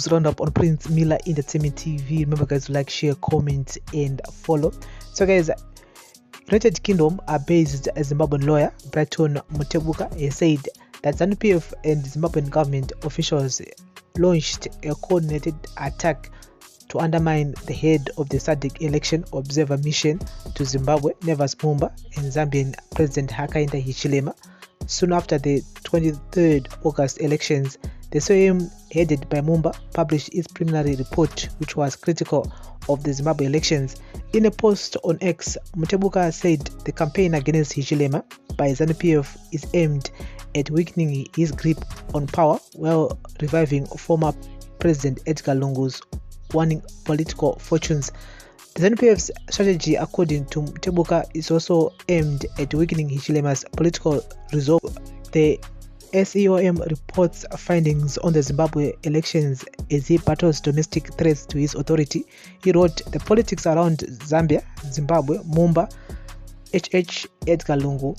news roundup on Prince Miller Entertainment TV. Remember guys to like, share, comment and follow. So guys, United Kingdom based Zimbabwean lawyer Brighton Mutebuka has said that Zanu PF and Zimbabwean government officials launched a coordinated attack to undermine the head of the SADC election observer mission to Zimbabwe, MUMBA, and Zambian President Hakainde Hichilema. Soon after the 23rd August elections, the SEOM headed by MUMBA published its preliminary report, which was critical of the Zimbabwe elections. In a post on X, Mutebuka said the campaign against Hichilema by Zanu PF is aimed at weakening his grip on power while reviving former President Edgar Lungu's waning political fortunes. The Zanu PF's strategy, according to Mutebuka, is also aimed at weakening Hichilema's political resolve. The SEOM reports findings on the Zimbabwe elections as he battles domestic threats to his authority. He wrote, "The politics around Zambia, Zimbabwe, MUMBA, Edgar Lungu,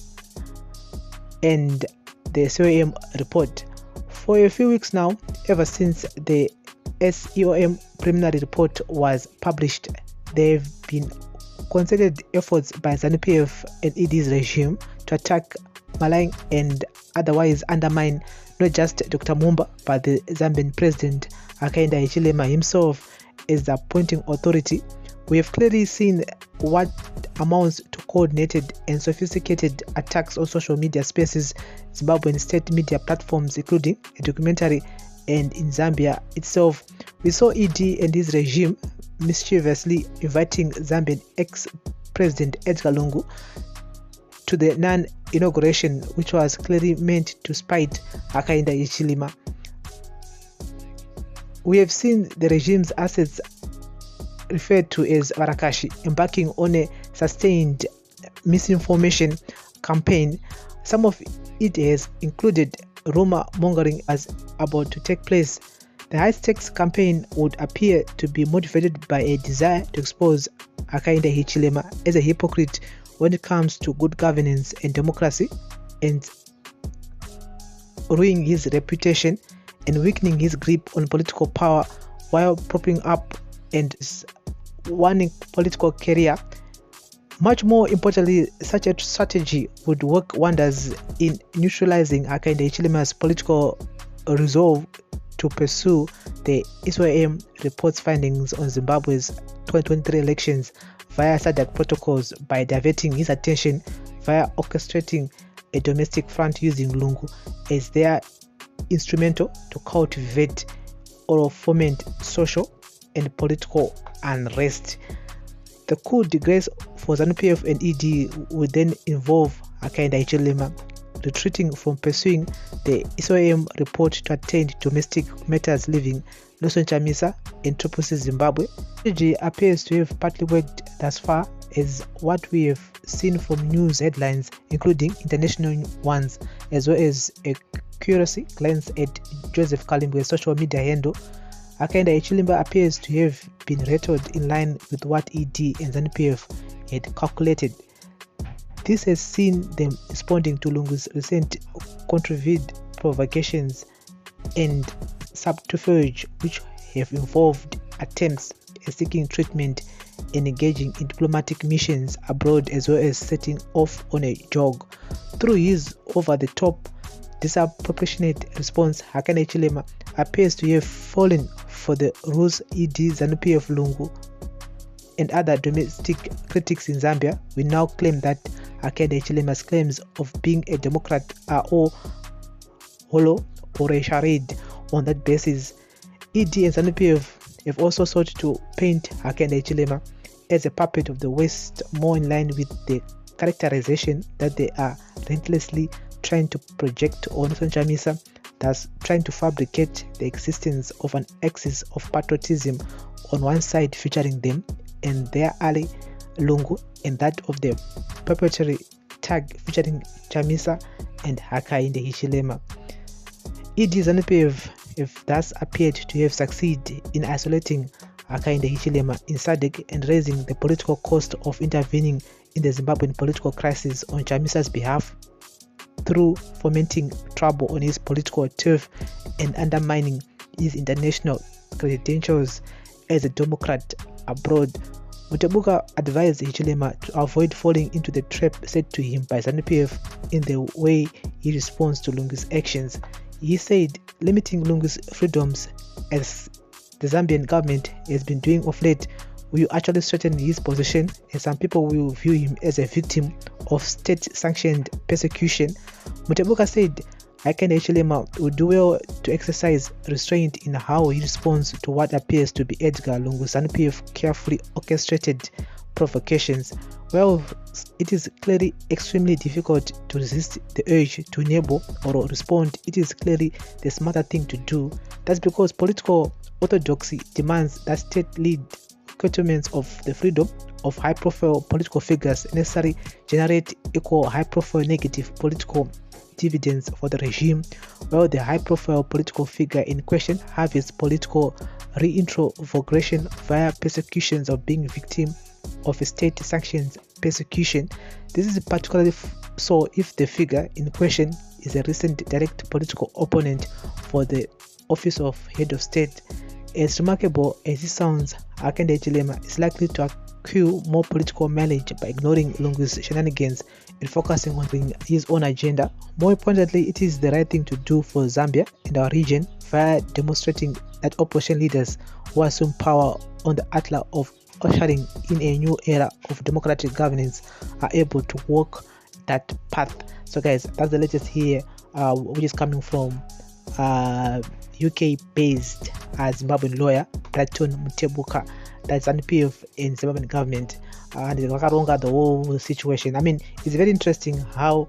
and the SEOM report. For a few weeks now, ever since the SEOM preliminary report was published, there have been concerted efforts by Zanu PF and ED's regime to attack, malign and otherwise undermine not just Dr. MUMBA but the Zambian President Hakainde Hichilema himself as the appointing authority. We have clearly seen what amounts to coordinated and sophisticated attacks on social media spaces, Zimbabwean state media platforms, including a documentary, and in Zambia itself. We saw ED and his regime mischievously inviting Zambian ex-President Edgar Lungu to the non-inauguration, which was clearly meant to spite Hakainde Hichilema. We have seen the regime's assets referred to as Varakashi embarking on a sustained misinformation campaign. Some of it has included rumor mongering as about to take place. The high-stakes campaign would appear to be motivated by a desire to expose Hakainde Hichilema as a hypocrite when it comes to good governance and democracy, and ruining his reputation and weakening his grip on political power while propping up and waning political career. Much more importantly, such a strategy would work wonders in neutralizing Hakainde Hichilema's political resolve to pursue the SEOM report's findings on Zimbabwe's 2023 elections via SADC protocols by diverting his attention via orchestrating a domestic front using Lungu as their instrumental to cultivate or foment social and political unrest. The coup de grace for Zanu PF and ED would then involve Hakainde Hichilema retreating from pursuing the SEOM report to attend domestic matters, leaving Nelson Chamisa and Troposi Zimbabwe. The strategy appears to have partly worked thus far, as what we have seen from news headlines, including international ones, as well as a curiosity glance at Joseph Kalimbu's social media handle. Hakainde Hichilema appears to have been rattled in line with what ED and Zanu PF had calculated. This has seen them responding to Lungu's recent contrived provocations and subterfuge, which have involved attempts at seeking treatment and engaging in diplomatic missions abroad, as well as setting off on a jog. Through his over-the-top, disproportionate response, Hakainde Hichilema appears to have fallen for the rules ED, Zanu PF, Lungu, and other domestic critics in Zambia. We now claim that Hakainde Hichilema's claims of being a Democrat are all hollow or a charade. On that basis, ED and Zanu PF have also sought to paint Hakainde Hichilema as a puppet of the West, more in line with the characterization that they are relentlessly trying to project on Nelson Chamisa, thus trying to fabricate the existence of an axis of patriotism on one side featuring them and their ally Lungu, and that of the perpetuary tag featuring Chamisa and Hakainde Hichilema. ED Zanu PF have thus appeared to have succeeded in isolating Hakainde Hichilema in SADC and raising the political cost of intervening in the Zimbabwean political crisis on Chamisa's behalf through fomenting trouble on his political turf and undermining his international credentials as a Democrat abroad. Mutebuka advised Hichilema to avoid falling into the trap set to him by ZANU-PF in the way he responds to Lungu's actions. He said limiting Lungu's freedoms, as the Zambian government has been doing of late, will actually strengthen his position, and some people will view him as a victim of state-sanctioned persecution. Mutebuka said Hakainde Hichilema would do well to exercise restraint in how he responds to what appears to be Edgar Lungu's ZANU-PF carefully orchestrated provocations. Well, it is clearly extremely difficult to resist the urge to enable or respond. It is clearly the smarter thing to do. That's because political orthodoxy demands that state lead curtailments of the freedom of high-profile political figures necessarily generate equal high-profile negative political dividends for the regime, while the high-profile political figure in question have its political reintroduction via persecutions of being victim of a state-sanctioned persecution. This is particularly so if the figure in question is a recent direct political opponent for the office of head of state. As remarkable as it sounds, Hakainde Hichilema is likely to accrue more political mileage by ignoring Lungu's shenanigans and focusing on his own agenda. More importantly, it is the right thing to do for Zambia and our region via demonstrating that opposition leaders who assume power on the altar of ushering in a new era of democratic governance are able to walk that path. So guys, that's the latest here, which is coming from UK-based Zimbabwean lawyer Brighton Mutebuka. That's ZANU-PF in Zimbabwean government, and the whole situation. I mean, it's very interesting how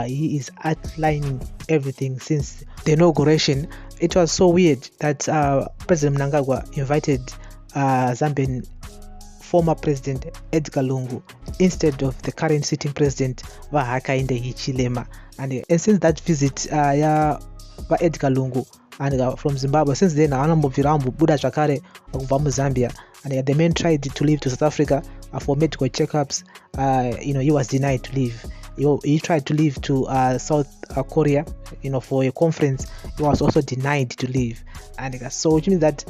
he is outlining everything since the inauguration. It was so weird that President Mnangagwa invited Zambian former president Edgar Lungu instead of the current sitting president Hakainde Hichilema, and since that visit Edgar Lungu and from Zimbabwe, since then Buda Chakare Zambia, and the man tried to leave to South Africa for medical checkups. He was denied to leave. He tried to leave to South Korea, for a conference. He was also denied to leave, and so which means that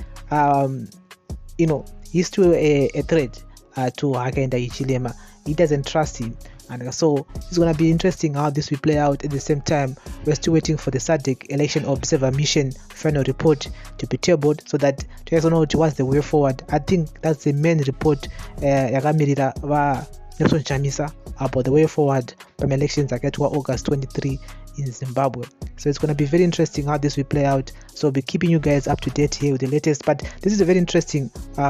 he's still a threat to Hakainde Hichilema. He doesn't trust him, and so it's gonna be interesting how this will play out. At the same time, we're still waiting for the SADC election observer mission final report to be tabled, so that to also know what's the way forward. I think that's the main report Nelson Chamisa about the way forward from elections August 23 in Zimbabwe. So it's going to be very interesting how this will play out. So I'll be keeping you guys up to date here with the latest. But this is a very interesting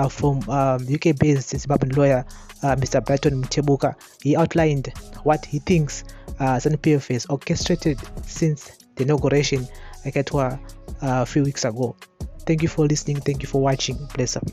from UK-based Zimbabwean lawyer Mr. Brighton Mutebuka. He outlined what he thinks ZANU-PF has orchestrated since the inauguration a few weeks ago. Thank you for listening. Thank you for watching. Bless up.